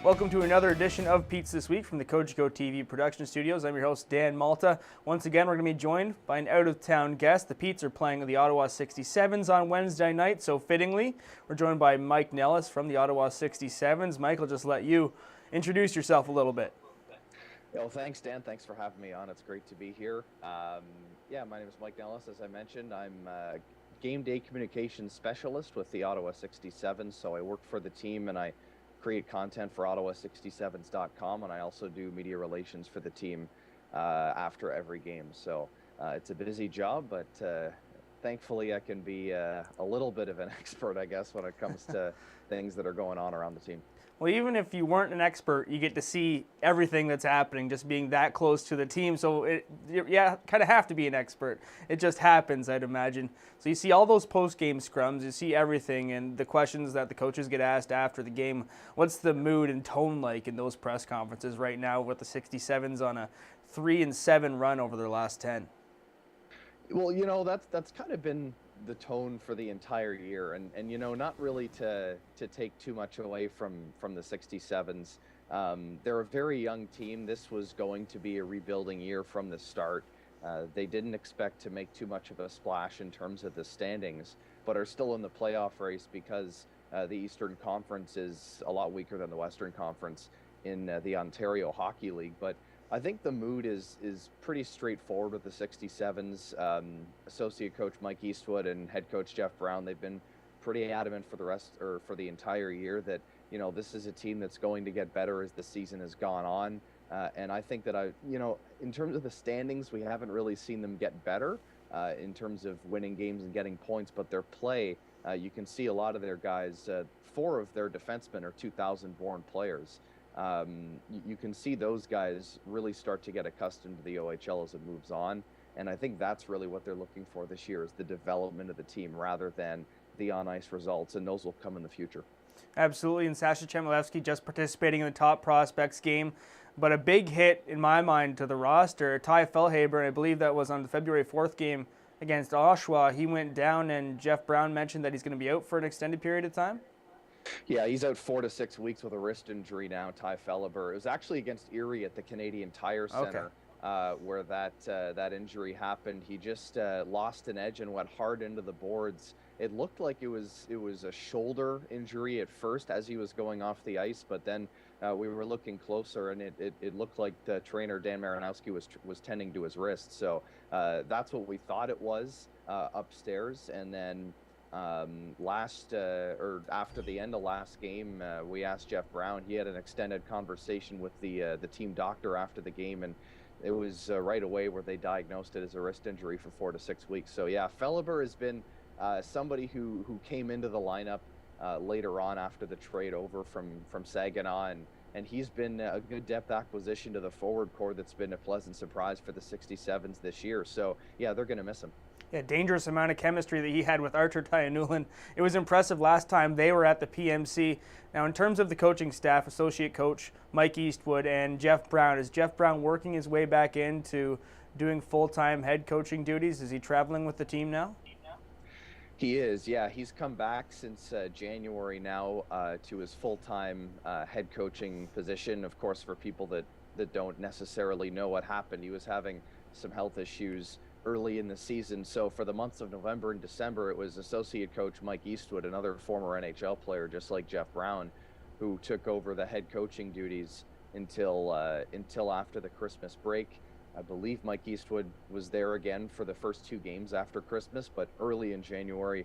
Welcome to another edition of Pete's This Week from the Coach Go TV production studios. I'm your host, Dan Malta. Once again, we're going to be joined by an out-of-town guest. The Petes are playing the Ottawa 67s on Wednesday night, so fittingly, we're joined by Mike Nellis from the Ottawa 67s. Mike, I'll just let you introduce yourself a little bit. Well, thanks, Dan. Thanks for having me on. It's great to be here. My name is Mike Nellis. As I mentioned, I'm a game day communications specialist with the Ottawa 67s, so I work for the team and I create content for Ottawa67s.com, and I also do media relations for the team after every game. So it's a busy job, but thankfully I can be a little bit of an expert, I guess, when it comes to things that are going on around the team. Well, even if you weren't an expert, you get to see everything that's happening, just being that close to the team. So, kind of have to be an expert. It just happens, I'd imagine. So you see all those post-game scrums, you see everything, and the questions that the coaches get asked after the game. What's the mood and tone like in those press conferences right now with the 67s on a 3-7 run over their last 10? Well, that's kind of been the tone for the entire year, and not really to take too much away from the 67s. They're a very young team. This was going to be a rebuilding year from the start. They didn't expect to make too much of a splash in terms of the standings, but are still in the playoff race because the Eastern Conference is a lot weaker than the Western Conference in the Ontario Hockey League. But I think the mood is pretty straightforward with the 67s. Associate coach Mike Eastwood and head coach Jeff Brown, they've been pretty adamant for the entire year that this is a team that's going to get better as the season has gone on. And I think that in terms of the standings, we haven't really seen them get better in terms of winning games and getting points, but their play, you can see a lot of their guys. 4 of their defensemen are 2000-born players. You can see those guys really start to get accustomed to the OHL as it moves on. And I think that's really what they're looking for this year, is the development of the team rather than the on-ice results, and those will come in the future. Absolutely, and Sasha Chmelevski just participating in the top prospects game. But a big hit, in my mind, to the roster, Ty Fellhaber, I believe that was on the February 4th game against Oshawa. He went down, and Jeff Brown mentioned that he's going to be out for an extended period of time. Yeah, he's out 4 to 6 weeks with a wrist injury now, Ty Fellhaber. It was actually against Erie at the Canadian Tire Center where that injury happened. He just lost an edge and went hard into the boards. It looked like it was a shoulder injury at first as he was going off the ice, but then we were looking closer, and it looked like the trainer, Dan Marinowski, was tending to his wrist. So that's what we thought it was upstairs. And then after the end of last game, we asked Jeff Brown. He had an extended conversation with the team doctor after the game, and it was right away where they diagnosed it as a wrist injury for 4 to 6 weeks. So yeah, Fellhaber has been somebody who came into the lineup later on after the trade over from Saginaw, and he's been a good depth acquisition to the forward core that's been a pleasant surprise for the 67s this year. So yeah, they're going to miss him. Yeah, dangerous amount of chemistry that he had with Archer Tyanulan. It was impressive last time they were at the PMC. Now, in terms of the coaching staff, associate coach Mike Eastwood and Jeff Brown, is Jeff Brown working his way back into doing full-time head coaching duties? Is he traveling with the team now? He is, yeah. He's come back since January now to his full-time head coaching position. Of course, for people that don't necessarily know what happened, he was having some health issues early in the season. So for the months of November and December, it was associate coach Mike Eastwood, another former NHL player just like Jeff Brown, who took over the head coaching duties until after the Christmas break. I believe Mike Eastwood was there again for the first 2 games after Christmas, but early in January,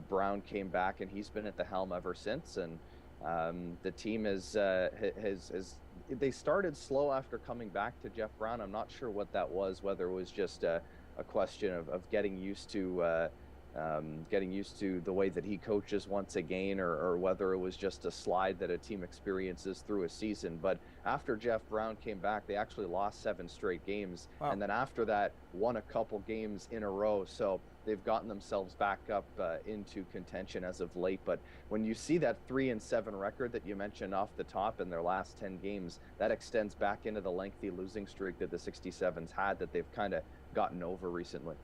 Brown came back, and he's been at the helm ever since. And the team has they started slow after coming back to Jeff Brown. I'm not sure what that was, whether it was just a question of getting used to the way that he coaches once again, or whether it was just a slide that a team experiences through a season. But after Jeff Brown came back, they actually lost 7 straight games. Wow. And then after that, won a couple games in a row. So they've gotten themselves back up into contention as of late. But when you see that 3-7 record that you mentioned off the top in their last 10 games, that extends back into the lengthy losing streak that the 67s had, that they've kind of gotten over recently.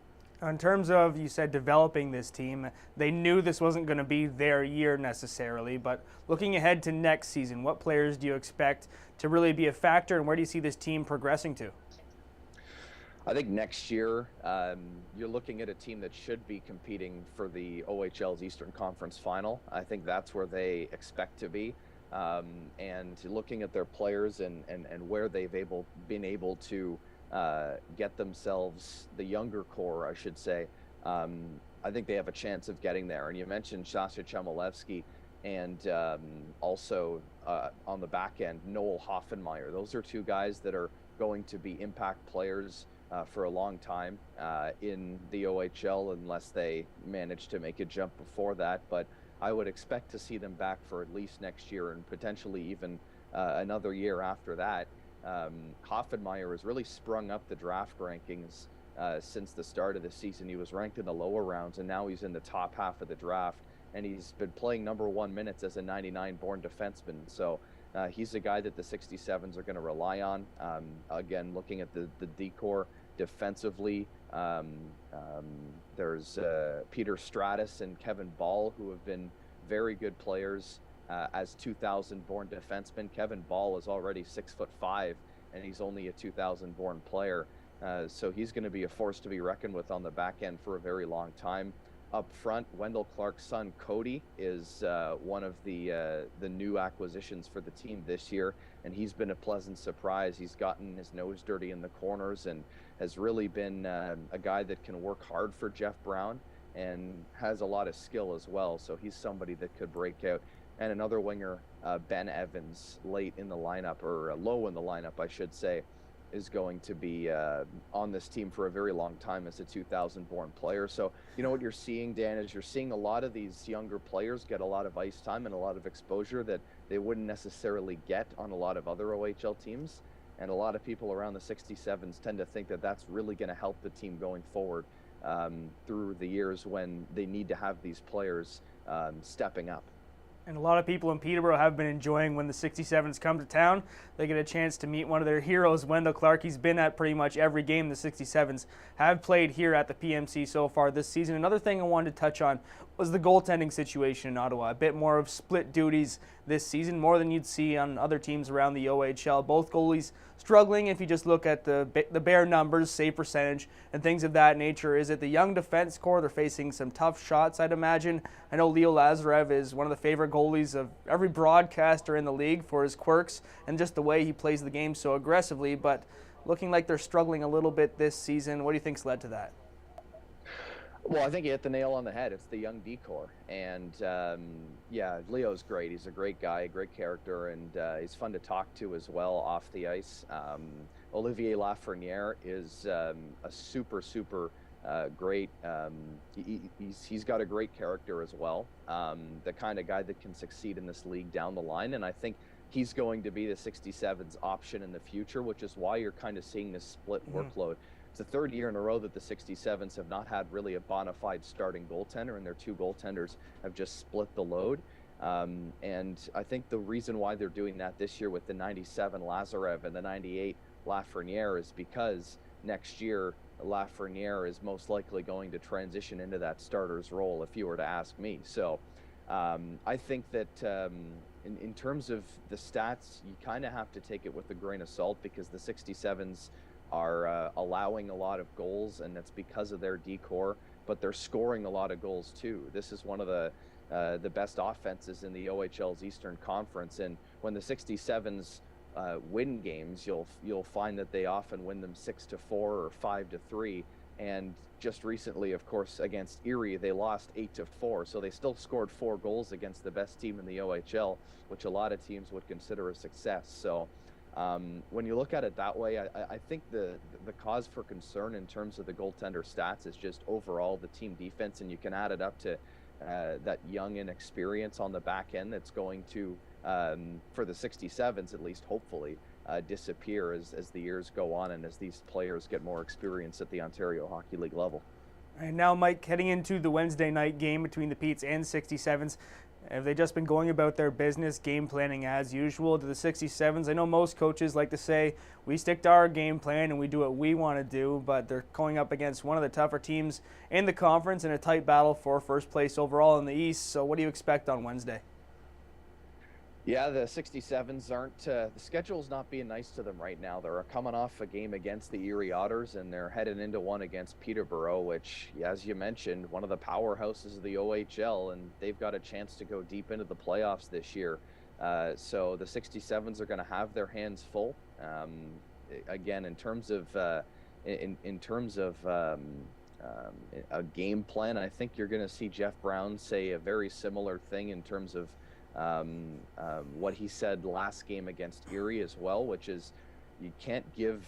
In terms of, you said, developing this team, they knew this wasn't going to be their year necessarily, but looking ahead to next season, what players do you expect to really be a factor, and where do you see this team progressing to? I think next year you're looking at a team that should be competing for the OHL's Eastern Conference Final. I think that's where they expect to be. And looking at their players and where they've been able to get themselves, the younger core, I should say, I think they have a chance of getting there. And you mentioned Sasha Chmelevski and also on the back end, Noel Hoffenmeyer. Those are two guys that are going to be impact players for a long time in the OHL, unless they manage to make a jump before that. But I would expect to see them back for at least next year and potentially even another year after that. Hoffenmeyer has really sprung up the draft rankings since the start of the season. He was ranked in the lower rounds, and now he's in the top half of the draft. And he's been playing #1 minutes as a 99-born defenseman. So he's a guy that the 67s are going to rely on. Again, looking at the D-core defensively, there's Peter Stratus and Kevin Ball, who have been very good players as 2000-born defensemen. Kevin Ball is already 6'5", and he's only a 2000-born player. So he's going to be a force to be reckoned with on the back end for a very long time. Up front, Wendell Clark's son Cody is one of the new acquisitions for the team this year, and he's been a pleasant surprise. He's gotten his nose dirty in the corners and has really been a guy that can work hard for Jeff Brown and has a lot of skill as well. So he's somebody that could break out. And another winger, Ben Evans, late in the lineup, or low in the lineup, I should say, is going to be on this team for a very long time as a 2000-born player. So, you know what you're seeing, Dan, is you're seeing a lot of these younger players get a lot of ice time and a lot of exposure that they wouldn't necessarily get on a lot of other OHL teams. And a lot of people around the 67s tend to think that that's really going to help the team going forward through the years when they need to have these players stepping up. And a lot of people in Peterborough have been enjoying when the 67s come to town. They get a chance to meet one of their heroes, Wendell Clark. He's been at pretty much every game the 67s have played here at the PMC so far this season. Another thing I wanted to touch on was the goaltending situation in Ottawa. A bit more of split duties this season, more than you'd see on other teams around the OHL. Both goalies struggling if you just look at the bare numbers, save percentage, and things of that nature. Is it the young defense core? They're facing some tough shots, I'd imagine. I know Leo Lazarev is one of the favorite goalies of every broadcaster in the league for his quirks and just the way he plays the game so aggressively, but looking like they're struggling a little bit this season. What do you think's led to that? Well, I think you hit the nail on the head. It's the young D-core. And, yeah, Leo's great. He's a great guy, a great character, and he's fun to talk to as well off the ice. Olivier Lafreniere is a super great. He's got a great character as well. The kind of guy that can succeed in this league down the line. And I think he's going to be the 67's option in the future, which is why you're kind of seeing this split workload. It's the third year in a row that the 67s have not had really a bona fide starting goaltender, and their two goaltenders have just split the load. And I think the reason why they're doing that this year with the 97 Lazarev and the 98 Lafreniere is because next year Lafreniere is most likely going to transition into that starter's role, if you were to ask me. So I think that in terms of the stats, you kind of have to take it with a grain of salt, because the 67s are allowing a lot of goals, and that's because of their D-core, but they're scoring a lot of goals too. This is one of the best offenses in the OHL's Eastern Conference, and when the 67s win games, you'll find that they often win them 6-4 or 5-3. And just recently, of course, against Erie, they lost 8-4. So they still scored 4 goals against the best team in the OHL, which a lot of teams would consider a success. So when you look at it that way, I think the cause for concern in terms of the goaltender stats is just overall the team defense, and you can add it up to that young inexperience on the back end that's going to, for the 67s at least, hopefully, disappear as the years go on and as these players get more experience at the Ontario Hockey League level. And now, Mike, heading into the Wednesday night game between the Petes and 67s, Have they just been going about their business, game planning as usual to the 67s? I know most coaches like to say, we stick to our game plan and we do what we want to do, but they're going up against one of the tougher teams in the conference in a tight battle for first place overall in the East. So what do you expect on Wednesday? Yeah, the 67s aren't, the schedule's not being nice to them right now. They're coming off a game against the Erie Otters, and they're heading into one against Peterborough, which, as you mentioned, one of the powerhouses of the OHL, and they've got a chance to go deep into the playoffs this year. So the 67s are going to have their hands full. Again, in terms of a game plan, I think you're going to see Jeff Brown say a very similar thing in terms of what he said last game against Erie as well, which is you can't give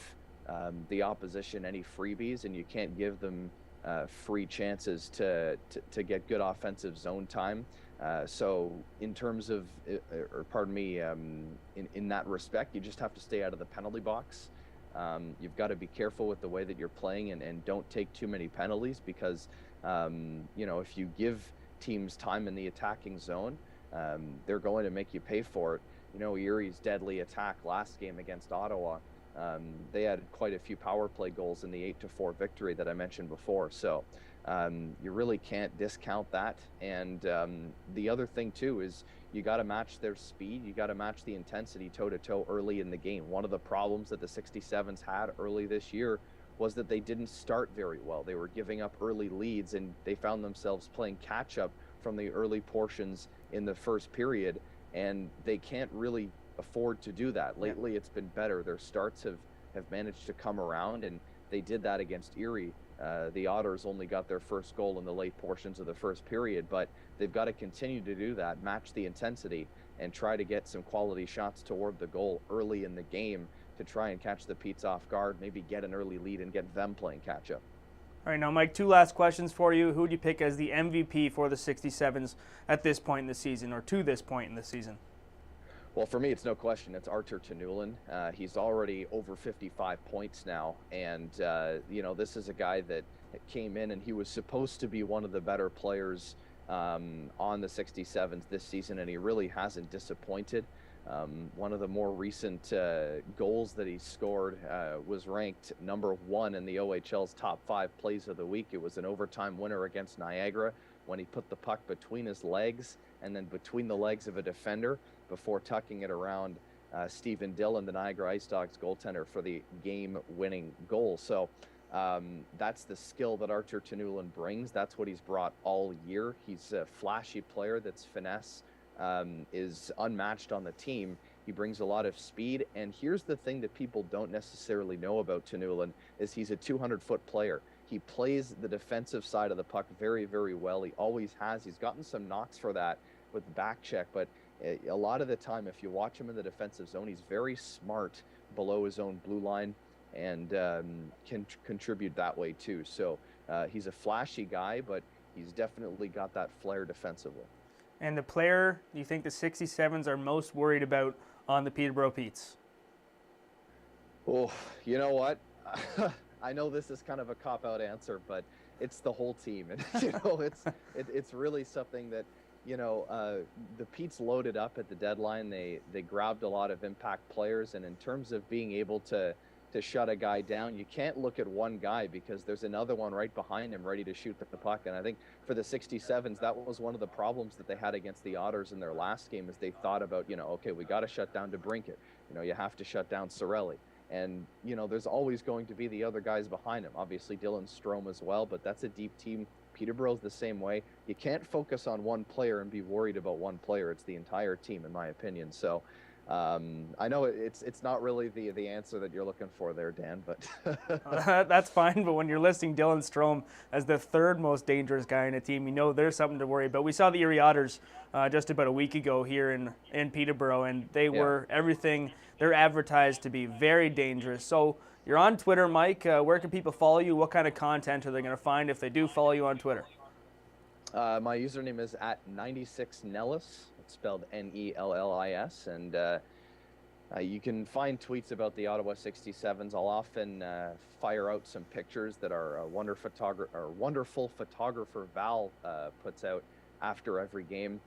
the opposition any freebies, and you can't give them free chances to get good offensive zone time. So in terms of, in that respect, you just have to stay out of the penalty box. You've got to be careful with the way that you're playing, and don't take too many penalties, because if you give teams time in the attacking zone, they're going to make you pay for it. Erie's deadly attack last game against Ottawa, they had quite a few power play goals in the 8-4 victory that I mentioned before. So you really can't discount that. And the other thing too is you got to match their speed. You got to match the intensity toe-to-toe early in the game. One of the problems that the 67s had early this year was that they didn't start very well. They were giving up early leads, and they found themselves playing catch-up from the early portions in the first period, and they can't really afford to do that. Lately, it's been better. Their starts have managed to come around, and they did that against Erie. The Otters only got their first goal in the late portions of the first period, but they've got to continue to do that, match the intensity, and try to get some quality shots toward the goal early in the game to try and catch the Petes off guard, maybe get an early lead and get them playing catch-up. All right, now, Mike, two last questions for you. Who would you pick as the MVP for the 67s at this point in the season, or to this point in the season? Well, for me, it's no question. It's Artur Ternulin. He's already over 55 points now, and this is a guy that came in, and he was supposed to be one of the better players on the 67s this season, and he really hasn't disappointed. One of the more recent goals that he scored was ranked number 1 in the OHL's top 5 plays of the week. It was an overtime winner against Niagara when he put the puck between his legs and then between the legs of a defender before tucking it around Stephen Dillon, the Niagara Ice Dogs goaltender, for the game-winning goal. So that's the skill that Artur Ternulin brings. That's what he's brought all year. He's a flashy player that's finesse is unmatched on the team. He brings a lot of speed, and here's the thing that people don't necessarily know about Ternulin is he's a 200-foot player. He plays the defensive side of the puck very, very well. He always has. He's gotten some knocks for that with the back check, but a lot of the time, if you watch him in the defensive zone, he's very smart below his own blue line, and can contribute that way too. So he's a flashy guy, but he's definitely got that flair defensively. And the player you think the 67s are most worried about on the Peterborough Petes? Oh, you know what? I know this is kind of a cop-out answer, but it's the whole team. And, it's really something that, the Petes loaded up at the deadline. They grabbed a lot of impact players, and in terms of being able to shut a guy down, you can't look at one guy because there's another one right behind him ready to shoot the puck. And I think for the 67s, that was one of the problems that they had against the Otters in their last game, is they thought about, okay, we got to shut down DeBrincat. You have to shut down Cirelli. And, there's always going to be the other guys behind him. Obviously, Dylan Strome as well, but that's a deep team. Peterborough's the same way. You can't focus on one player and be worried about one player. It's the entire team, in my opinion. So I know it's not really the answer that you're looking for there, Dan, but that's fine. But when you're listing Dylan Strome as the third most dangerous guy in a team, there's something to worry about. We saw the Erie Otters just about a week ago here in Peterborough, and they were everything. They're advertised to be very dangerous. So you're on Twitter, Mike. Where can people follow you? What kind of content are they going to find if they do follow you on Twitter? My username is @96Nellis. It's spelled Nellis, and you can find tweets about the Ottawa 67s. I'll often fire out some pictures that our wonderful photographer Val puts out after every game.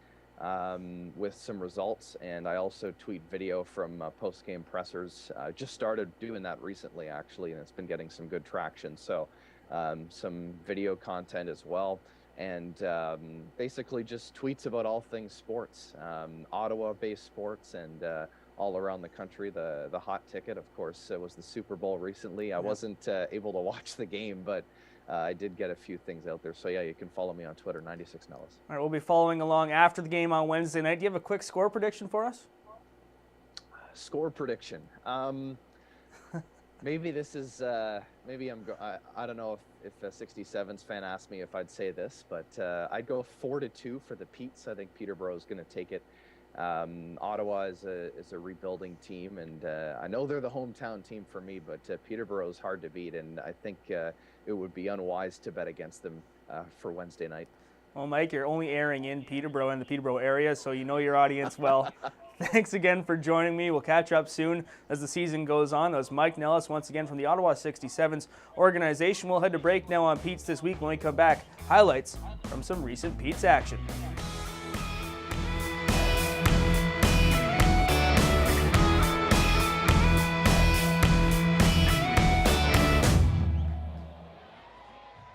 with some results, and I also tweet video from post-game pressers. Just started doing that recently, actually, and it's been getting some good traction. So some video content as well, and basically just tweets about all things sports, Ottawa-based sports, and all around the country. The hot ticket, of course, was the Super Bowl recently. I wasn't able to watch the game, but I did get a few things out there. So yeah, you can follow me on Twitter, 96 Nellis. All right, we'll be following along after the game on Wednesday night. Do you have a quick score prediction for us? Score prediction. Maybe this is, maybe I don't know if a 67's fan asked me if I'd say this, but I'd go 4-2 for the Petes. I think Peterborough is going to take it. Ottawa is a rebuilding team, and I know they're the hometown team for me, but Peterborough is hard to beat, and I think it would be unwise to bet against them for Wednesday night. Well, Mike, you're only airing in Peterborough and the Peterborough area, so you know your audience well. Thanks again for joining me. We'll catch up soon as the season goes on. That was Mike Nellis once again from the Ottawa 67s organization. We'll head to break now on Pete's This Week. When we come back, highlights from some recent Pete's action.